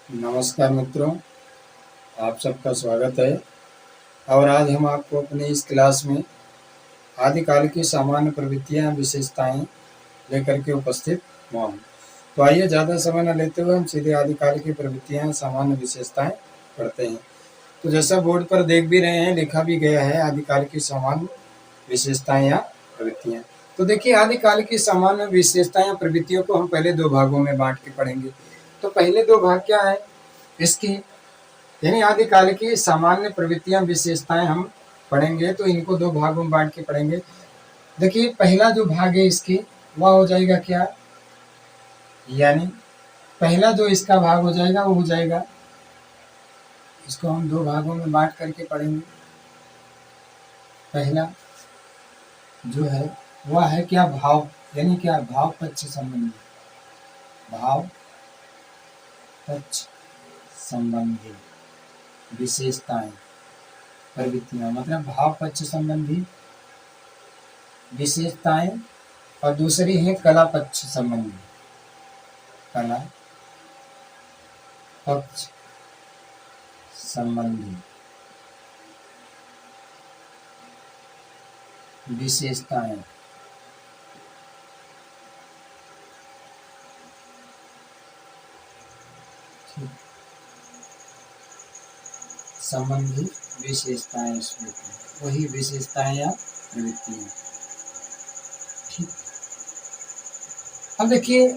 नमस्कार मित्रों, आप सबका स्वागत है। और आज हम आपको अपनी इस क्लास में आदिकाल की सामान्य प्रवृत्तियां विशेषताएं लेकर के उपस्थित हुआ हूँ। तो आइए ज़्यादा समय न लेते हुए हम सीधे आदिकाल की प्रवृत्तियां सामान्य विशेषताएं पढ़ते हैं। तो जैसा बोर्ड पर देख भी रहे हैं, लिखा भी गया है आदिकाल की सामान्य विशेषताएं या प्रवृत्तियां। तो देखिए, आदिकाल की सामान्य विशेषताएं या प्रवृत्तियों को हम पहले दो भागों में बांट के पढ़ेंगे। तो पहले दो भाग क्या है इसकी, यानी आदिकाल की सामान्य प्रवृत्तियां विशेषताएं हम पढ़ेंगे। तो इनको दो भागों में बांट के पढ़ेंगे। देखिए, पहला जो भाग है इसकी वह हो जाएगा क्या, यानी पहला जो इसका भाग हो जाएगा वो हो जाएगा, इसको हम दो भागों में बांट करके पढ़ेंगे। पहला जो है वह है क्या, भाव, यानी क्या, भाव पक्ष संबंधी। भाव पक्ष संबंधी विशेषताएं प्रवृत्तियां, मतलब भाव पक्ष संबंधी विशेषताएं। और दूसरी है कला पक्ष संबंधी, कला पक्ष संबंधी विशेषताएं। संबंधी विशेषताएं, वही विशेषताएं या प्रवृत्तियां। ठीक, अब देखिए,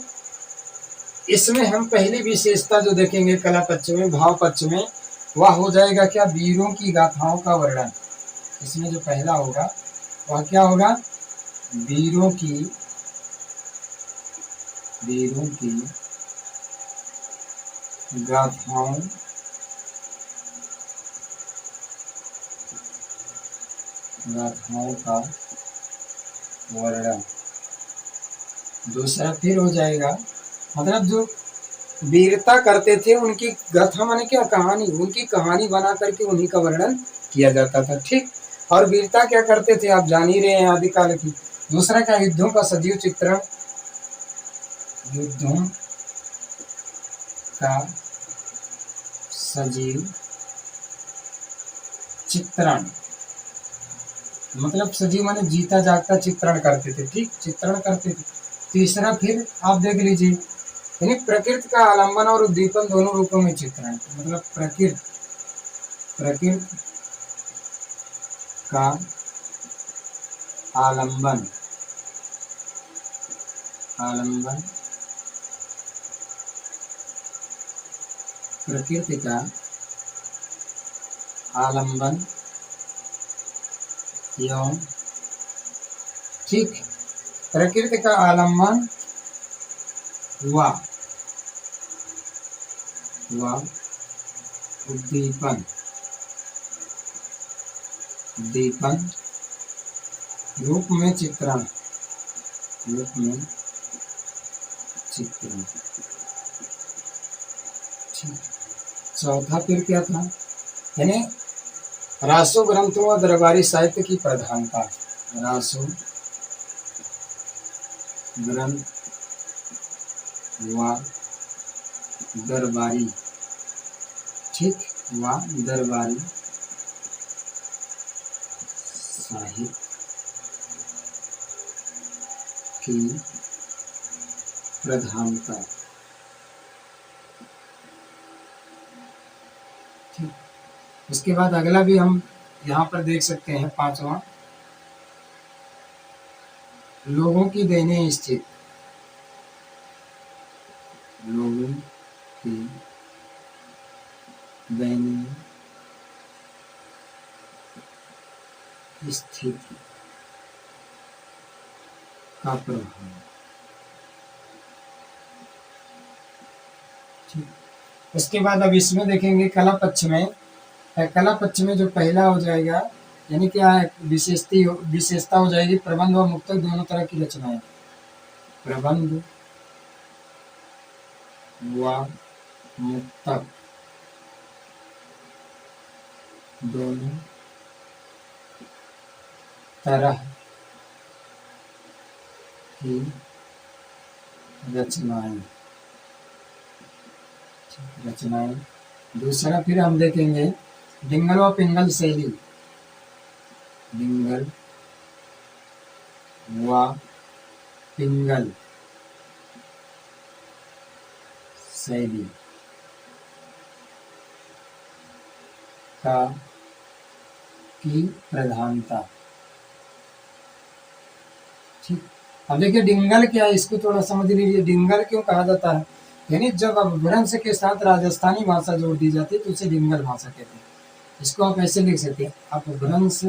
इसमें हम पहली विशेषता जो देखेंगे कला पक्ष में, भाव पक्ष में, वह हो जाएगा क्या, वीरों की गाथाओं का वर्णन। इसमें जो पहला होगा वह क्या होगा, वीरों की गाथाओं का वर्णन। दूसरा फिर हो जाएगा, मतलब जो वीरता करते थे उनकी गाथा, माने क्या, कहानी, उनकी कहानी बना करके उन्हीं का वर्णन किया जाता था। ठीक, और वीरता क्या करते थे आप जान ही रहे हैं आदिकाल की। दूसरा क्या, युद्धों का सजीव चित्रण, युद्धों का सजीव चित्रण, मतलब सजीव माने जीता जागता चित्रण करते थे। ठीक, चित्रण करते थे। तीसरा फिर आप देख लीजिए, यानी प्रकृति का आलंबन और उद्दीपन दोनों रूपों में चित्रण, मतलब प्रकृति का आलंबन प्रकृति का आलंबन एवं, ठीक, प्रकृति का आलंबन व उद्दीपन रूप में चित्रण, चौथा फिर क्या था, यानी रासो ग्रंथों व दरबारी साहित्य की प्रधानता। रासो ग्रंथ व दरबारी, ठीक, व दरबारी साहित्य की प्रधानता। ठीक, उसके बाद अगला भी हम यहाँ पर देख सकते हैं, पांचवा, लोगों की दयनीय स्थिति। लोगों की दयनीय स्थिति का प्रभाव। ठीक, उसके बाद अब इसमें देखेंगे कला पक्ष में। कला पक्ष में जो पहला हो जाएगा, यानी क्या है, विशेषता हो जाएगी प्रबंध और मुक्तक दोनों तरह की रचनाएं। प्रबंध व मुक्तक दोनों तरह की रचनाएं। रचनाएं। दूसरा फिर हम देखेंगे डिंगल व पिंगल शैली, डिंगल व पिंगल शैली का की प्रधानता। ठीक, अब देखिए डिंगल क्या है, इसको थोड़ा समझ लीजिए। डिंगल क्यों कहा जाता है, यानी जब अपभ्रंश के साथ राजस्थानी भाषा जोड़ दी जाती है तो उसे डिंगल भाषा कहते हैं। इसको आप ऐसे लिख सकते हैं, अपभ्रंश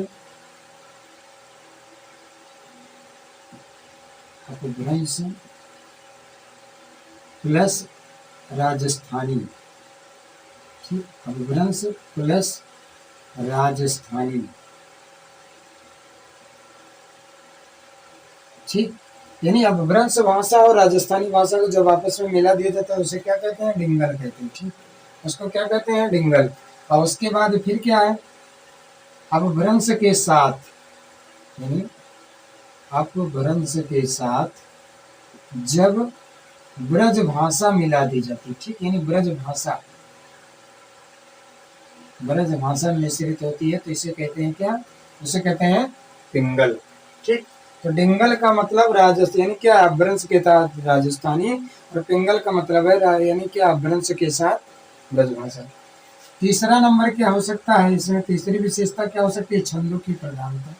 प्लस राजस्थानी। ठीक, अपभ्रंश प्लस राजस्थानी। ठीक, यानी अपभ्रंश भाषा और राजस्थानी भाषा को जब आपस में मिला दिया जाता है उसे क्या कहते हैं, डिंगल कहते हैं। ठीक, उसको क्या कहते हैं, डिंगल। और उसके बाद फिर क्या है, अपभ्रंश के साथ, यानी अपभ्रंश के साथ जब ब्रज भाषा मिला दी जाती। ठीक, यानी ब्रज भाषा मिश्रित होती है तो इसे कहते हैं क्या, उसे कहते हैं पिंगल। ठीक, तो डिंगल का मतलब राजस्थानी, यानी क्या अपभ्रंश के साथ राजस्थानी, और पिंगल का मतलब है यानी क्या अपभ्रंश के साथ ब्रजभाषा। तीसरा नंबर क्या हो सकता है इसमें, तीसरी विशेषता क्या हो सकती है, छंदों की प्रधानता।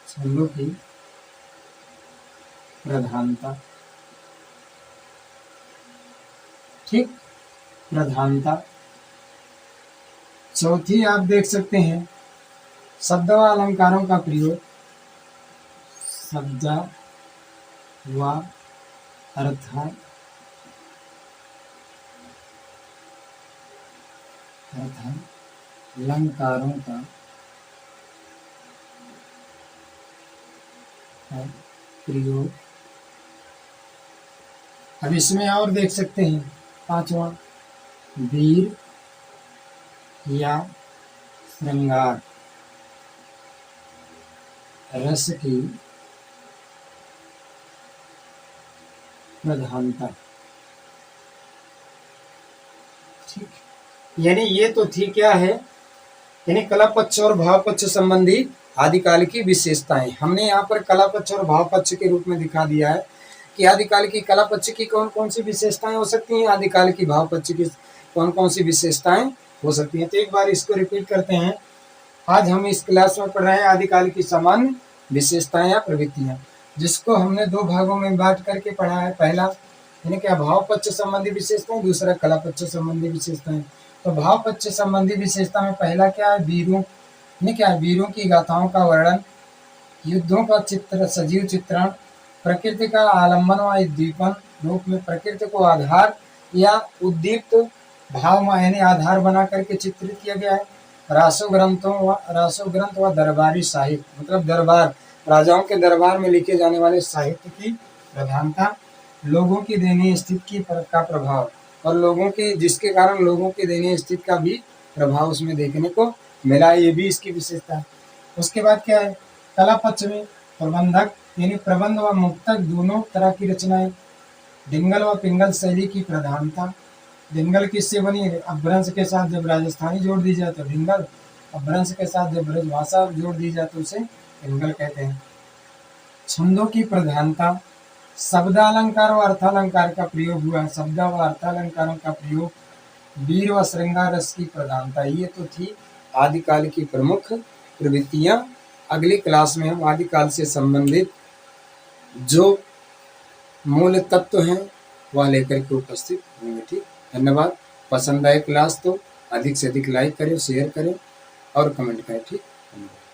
छंदों की प्रधानता। ठीक, प्रधानता। चौथी आप देख सकते हैं शब्द व अलंकारों का प्रयोग, शब्द व अलंकारों का प्रयोग। अब इसमें और देख सकते हैं पांचवा, वीर या श्रृंगार रस की प्रधानता। ठीक, यानी ये तो थी क्या है, यानी कला पक्ष और भाव पक्ष संबंधी आदिकाल की विशेषताएं। हमने यहाँ पर कला पक्ष और भाव पक्ष के रूप में दिखा दिया है कि आदिकाल की कला पक्ष की कौन कौन सी विशेषताएं हो सकती हैं, आदिकाल की भाव पक्ष की कौन कौन सी विशेषताएं हो सकती हैं। तो एक बार इसको रिपीट करते हैं। आज हम इस क्लास में पढ़ रहे हैं आदिकाल की सामान्य विशेषताएं या प्रवृत्तियां, जिसको हमने दो भागों में बांट करके पढ़ा है। पहला यानी क्या भाव पक्ष संबंधी विशेषताएं, दूसरा कला पक्ष संबंधी विशेषताएं। तो भाव पक्ष संबंधी विशेषता में पहला क्या है, वीरों, यानी क्या है, वीरों की गाथाओं का वर्णन, युद्धों का चित्र, सजीव चित्रण, प्रकृति का आलम्बन व उद्दीपन रूप में प्रकृति को आधार या उद्दीप्त भाव में यानी आधार बना करके चित्रित किया गया है। रासो ग्रंथ व दरबारी साहित्य, मतलब दरबार, राजाओं के दरबार में लिखे जाने वाले साहित्य की प्रधानता, लोगों की दयनीय स्थिति का प्रभाव, और लोगों के जिसके कारण लोगों की दयनीय स्थिति का भी प्रभाव उसमें देखने को मिला, ये भी इसकी विशेषता है। उसके बाद क्या है, कला पक्ष में प्रबंधक यानी प्रबंध व मुक्तक दोनों तरह की रचनाएं, डिंगल व पिंगल शैली की प्रधानता। डिंगल किससे बनी है, अपभ्रंश के साथ जब राजस्थानी जोड़ दी जाए तो डिंगल, अपभ्रंश के साथ जब ब्रजभाषा जोड़ दी जाए तो उसे पिंगल कहते हैं। छंदों की प्रधानता, शब्दालंकार व अर्थालंकार का प्रयोग हुआ है, शब्द व अर्थालंकारों का प्रयोग, वीर व श्रृंगार रस की प्रधानता। ये तो थी आदिकाल की प्रमुख प्रवृत्तियां। अगली क्लास में हम आदिकाल से संबंधित जो मूल तत्व हैं वह लेकर के उपस्थित होंगे। ठीक, धन्यवाद। पसंद आए क्लास तो अधिक से अधिक लाइक करें, शेयर करें और कमेंट करें। ठीक, धन्यवाद।